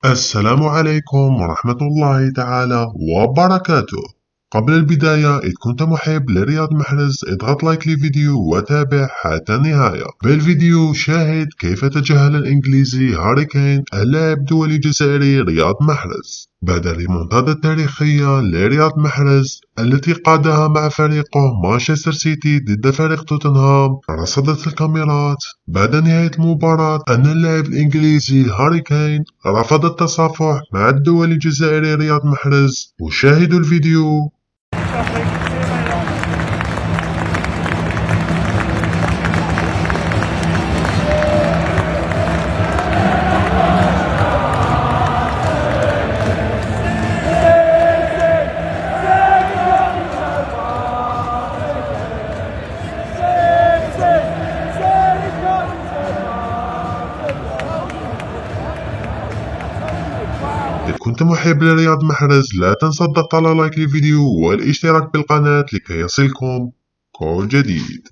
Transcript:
السلام عليكم ورحمة الله تعالى وبركاته. قبل البداية، إذا كنت محب لرياض محرز اضغط لايك للفيديو وتابع حتى النهاية. بالفيديو شاهد كيف تجاهل الإنجليزي هاري كين اللاعب الدولي الجزائري رياض محرز بعد الريمونتادا التاريخية لرياض محرز التي قادها مع فريقه مانشستر سيتي ضد فريق توتنهام. رصدت الكاميرات بعد نهاية المباراة أن اللاعب الإنجليزي هاري كين رفض التصافح مع الدولي الجزائري رياض محرز. وشاهدوا الفيديو. إذا كنت محب لرياض محرز لا تنسى الضغط على لايك للفيديو والاشتراك بالقناة لكي يصلكم كل جديد.